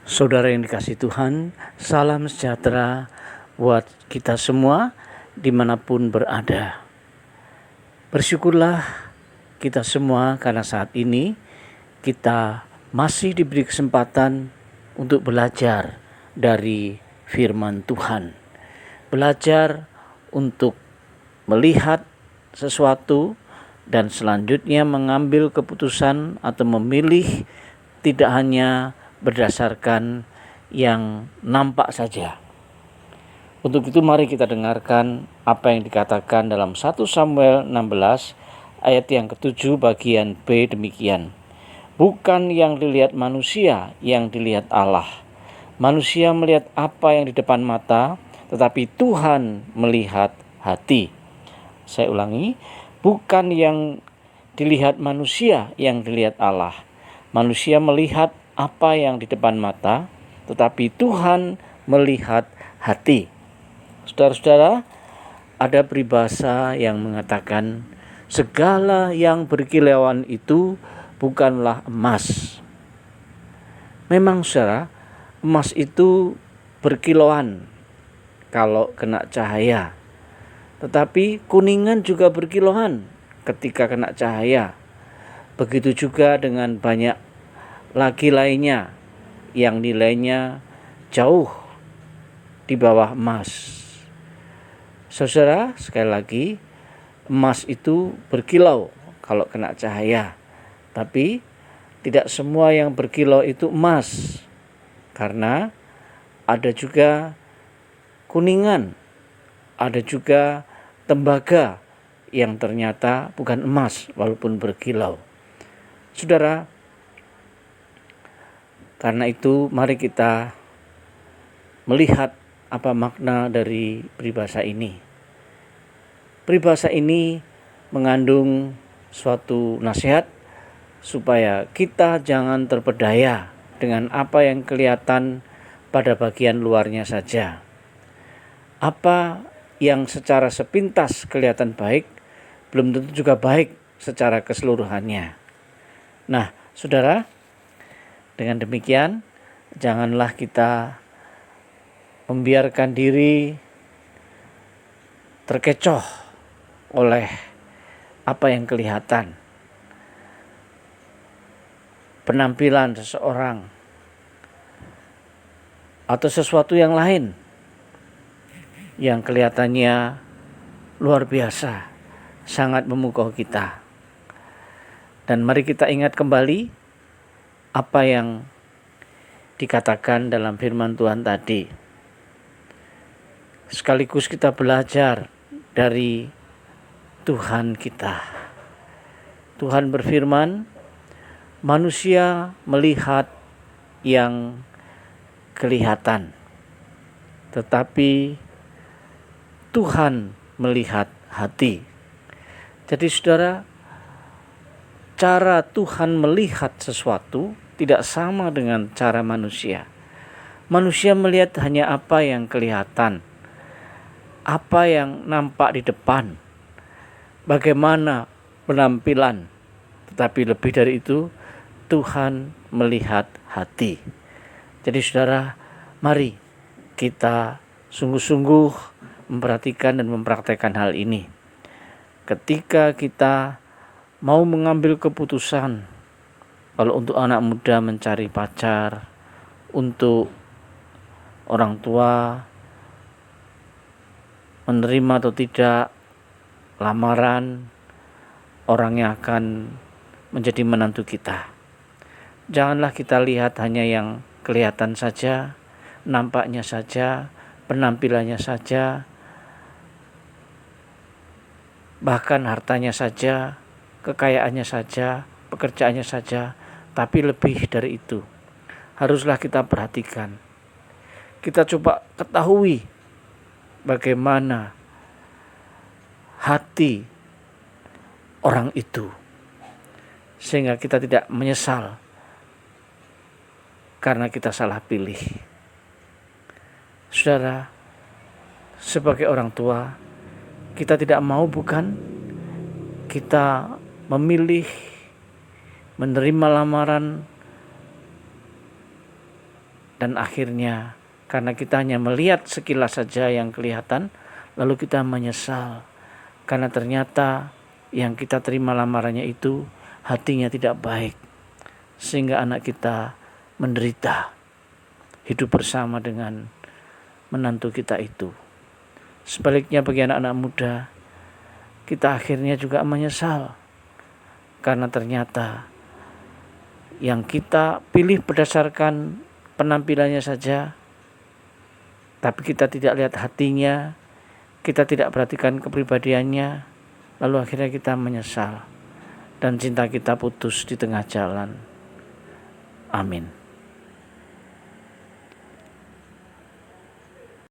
Saudara yang dikasihi Tuhan, salam sejahtera buat kita semua dimanapun berada. Bersyukurlah kita semua karena saat ini kita masih diberi kesempatan untuk belajar dari firman Tuhan. Belajar untuk melihat sesuatu dan selanjutnya mengambil keputusan atau memilih tidak hanya berdasarkan yang nampak saja. Untuk itu mari kita dengarkan apa yang dikatakan dalam 1 Samuel 16 ayat yang ke-7 bagian B demikian. Bukan yang dilihat manusia yang dilihat Allah. Manusia melihat apa yang di depan mata, tetapi Tuhan melihat hati. Saya ulangi, bukan yang dilihat manusia yang dilihat Allah. Manusia melihat apa yang di depan mata, tetapi Tuhan melihat hati. Saudara-saudara, ada peribahasa yang mengatakan segala yang berkilauan itu bukanlah emas. Memang saudara, emas itu berkilauan kalau kena cahaya. Tetapi kuningan juga berkilauan ketika kena cahaya. Begitu juga dengan banyak lagi lainnya yang nilainya jauh di bawah emas. Saudara, sekali lagi, emas itu berkilau kalau kena cahaya. Tapi tidak semua yang berkilau itu emas. Karena ada juga kuningan, ada juga tembaga yang ternyata bukan emas walaupun berkilau. Saudara, karena itu mari kita melihat apa makna dari peribahasa ini. Peribahasa ini mengandung suatu nasihat supaya kita jangan terpedaya dengan apa yang kelihatan pada bagian luarnya saja. Apa yang secara sepintas kelihatan baik, belum tentu juga baik secara keseluruhannya. Nah, saudara, dengan demikian, janganlah kita membiarkan diri terkecoh oleh apa yang kelihatan. Penampilan seseorang atau sesuatu yang lain yang kelihatannya luar biasa, sangat memukau kita. Dan mari kita ingat kembali apa yang dikatakan dalam firman Tuhan tadi. Sekaligus kita belajar dari Tuhan kita. Tuhan berfirman, manusia melihat yang kelihatan, tetapi Tuhan melihat hati. Jadi saudara, cara Tuhan melihat sesuatu tidak sama dengan cara manusia. Manusia melihat hanya apa yang kelihatan, apa yang nampak di depan, bagaimana penampilan. Tetapi lebih dari itu, Tuhan melihat hati. Jadi saudara, mari kita sungguh-sungguh memperhatikan dan mempraktekkan hal ini. Ketika kita mau mengambil keputusan, kalau untuk anak muda mencari pacar, untuk orang tua menerima atau tidak lamaran orang yang akan menjadi menantu kita. Janganlah kita lihat hanya yang kelihatan saja, nampaknya saja, penampilannya saja, bahkan hartanya saja, kekayaannya saja, pekerjaannya saja, tapi lebih dari itu. Haruslah kita perhatikan. Kita coba ketahui bagaimana hati orang itu, sehingga kita tidak menyesal karena kita salah pilih. Saudara, sebagai orang tua, kita tidak mau bukan kita memilih menerima lamaran Dan akhirnya karena kita hanya melihat sekilas saja yang kelihatan, lalu kita menyesal. Karena ternyata yang kita terima lamarannya itu hatinya tidak baik. Sehingga anak kita menderita hidup bersama dengan menantu kita itu. Sebaliknya bagi anak-anak muda, kita akhirnya juga menyesal. Karena ternyata yang kita pilih berdasarkan penampilannya saja, tapi kita tidak lihat hatinya, kita tidak perhatikan kepribadiannya, lalu akhirnya kita menyesal dan cinta kita putus di tengah jalan. Amin.